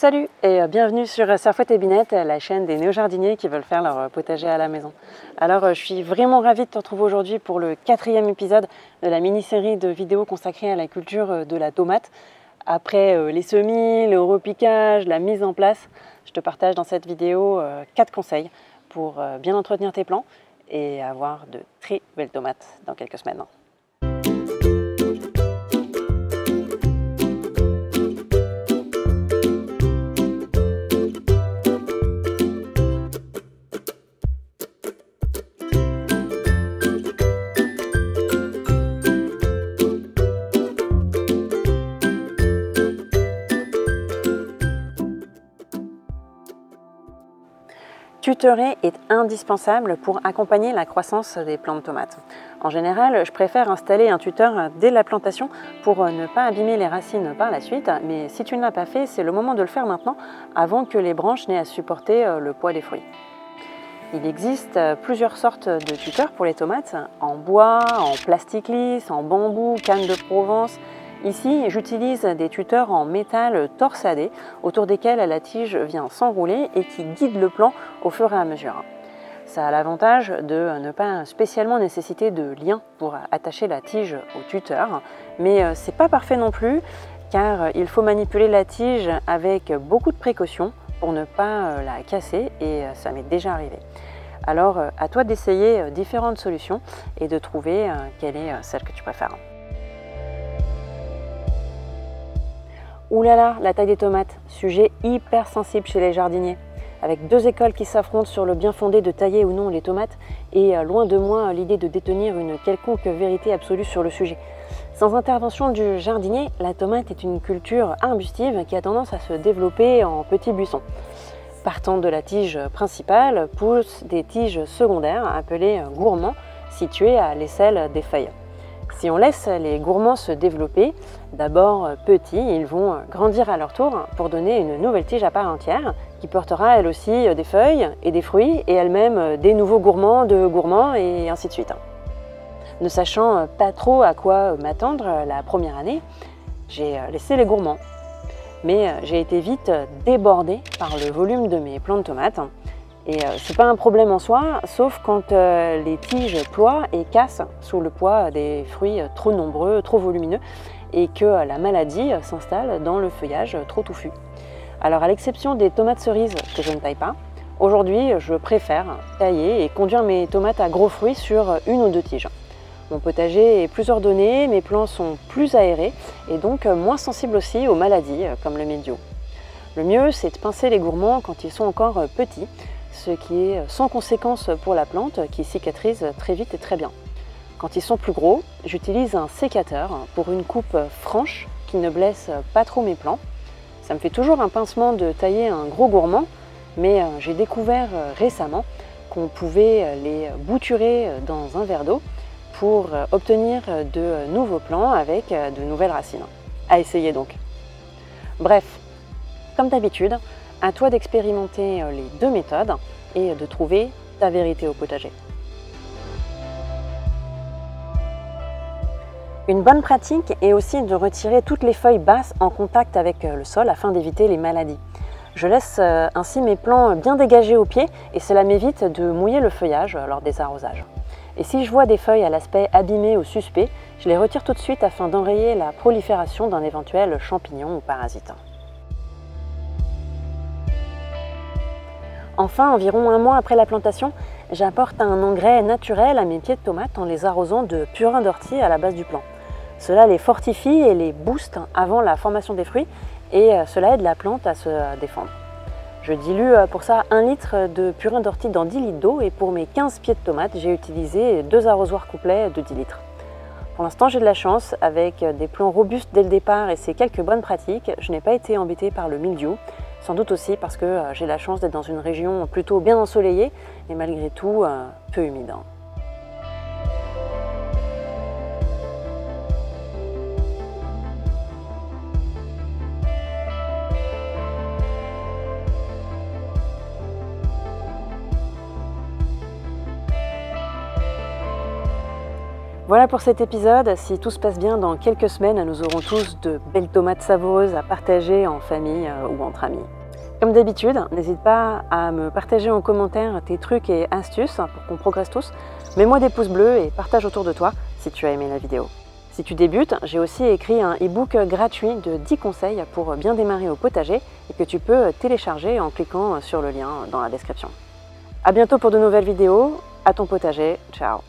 Salut et bienvenue sur Serfouette et Binette, la chaîne des néo-jardiniers qui veulent faire leur potager à la maison. Alors je suis vraiment ravie de te retrouver aujourd'hui pour le 4e épisode de la mini-série de vidéos consacrée à la culture de la tomate. Après les semis, le repiquage, la mise en place, je te partage dans cette vidéo 4 conseils pour bien entretenir tes plants et avoir de très belles tomates dans quelques semaines. Tutorer est indispensable pour accompagner la croissance des plants de tomates. En général, je préfère installer un tuteur dès la plantation pour ne pas abîmer les racines par la suite, mais si tu ne l'as pas fait, c'est le moment de le faire maintenant avant que les branches n'aient à supporter le poids des fruits. Il existe plusieurs sortes de tuteurs pour les tomates, en bois, en plastique lisse, en bambou, canne de Provence. Ici, j'utilise des tuteurs en métal torsadé autour desquels la tige vient s'enrouler et qui guident le plant au fur et à mesure. Ça a l'avantage de ne pas spécialement nécessiter de lien pour attacher la tige au tuteur, mais c'est pas parfait non plus car il faut manipuler la tige avec beaucoup de précautions pour ne pas la casser et ça m'est déjà arrivé. Alors à toi d'essayer différentes solutions et de trouver quelle est celle que tu préfères. Ouh là là, la taille des tomates, sujet hyper sensible chez les jardiniers. Avec deux écoles qui s'affrontent sur le bien fondé de tailler ou non les tomates et loin de moi l'idée de détenir une quelconque vérité absolue sur le sujet. Sans intervention du jardinier, la tomate est une culture arbustive qui a tendance à se développer en petits buissons. Partant de la tige principale, poussent des tiges secondaires appelées gourmands situées à l'aisselle des feuilles. Si on laisse les gourmands se développer, d'abord petits, ils vont grandir à leur tour pour donner une nouvelle tige à part entière qui portera elle aussi des feuilles et des fruits et elle-même des nouveaux gourmands de gourmands et ainsi de suite. Ne sachant pas trop à quoi m'attendre la première année, j'ai laissé les gourmands. Mais j'ai été vite débordée par le volume de mes plants de tomates. Et c'est pas un problème en soi, sauf quand les tiges ploient et cassent sous le poids des fruits trop nombreux, trop volumineux, et que la maladie s'installe dans le feuillage trop touffu. Alors à l'exception des tomates cerises que je ne taille pas, aujourd'hui je préfère tailler et conduire mes tomates à gros fruits sur une ou deux tiges. Mon potager est plus ordonné, mes plants sont plus aérés et donc moins sensibles aussi aux maladies comme le mildiou. Le mieux c'est de pincer les gourmands quand ils sont encore petits, ce qui est sans conséquence pour la plante qui cicatrise très vite et très bien. Quand ils sont plus gros, j'utilise un sécateur pour une coupe franche qui ne blesse pas trop mes plants. Ça me fait toujours un pincement de tailler un gros gourmand, mais j'ai découvert récemment qu'on pouvait les bouturer dans un verre d'eau pour obtenir de nouveaux plants avec de nouvelles racines. À essayer donc. Bref, comme d'habitude, à toi d'expérimenter les deux méthodes et de trouver ta vérité au potager. Une bonne pratique est aussi de retirer toutes les feuilles basses en contact avec le sol afin d'éviter les maladies. Je laisse ainsi mes plants bien dégagés au pied et cela m'évite de mouiller le feuillage lors des arrosages. Et si je vois des feuilles à l'aspect abîmé ou suspect, je les retire tout de suite afin d'enrayer la prolifération d'un éventuel champignon ou parasite. Enfin, environ un mois après la plantation, j'apporte un engrais naturel à mes pieds de tomates en les arrosant de purin d'ortie à la base du plant. Cela les fortifie et les booste avant la formation des fruits et cela aide la plante à se défendre. Je dilue pour ça 1 litre de purin d'ortie dans 10 litres d'eau et pour mes 15 pieds de tomates, j'ai utilisé 2 arrosoirs complets de 10 litres. Pour l'instant, j'ai de la chance, avec des plants robustes dès le départ et ces quelques bonnes pratiques, je n'ai pas été embêtée par le mildiou. Sans doute aussi parce que j'ai la chance d'être dans une région plutôt bien ensoleillée et malgré tout peu humide. Voilà pour cet épisode. Si tout se passe bien, dans quelques semaines, nous aurons tous de belles tomates savoureuses à partager en famille ou entre amis. Comme d'habitude, n'hésite pas à me partager en commentaire tes trucs et astuces pour qu'on progresse tous. Mets-moi des pouces bleus et partage autour de toi si tu as aimé la vidéo. Si tu débutes, j'ai aussi écrit un e-book gratuit de 10 conseils pour bien démarrer au potager et que tu peux télécharger en cliquant sur le lien dans la description. À bientôt pour de nouvelles vidéos. À ton potager. Ciao.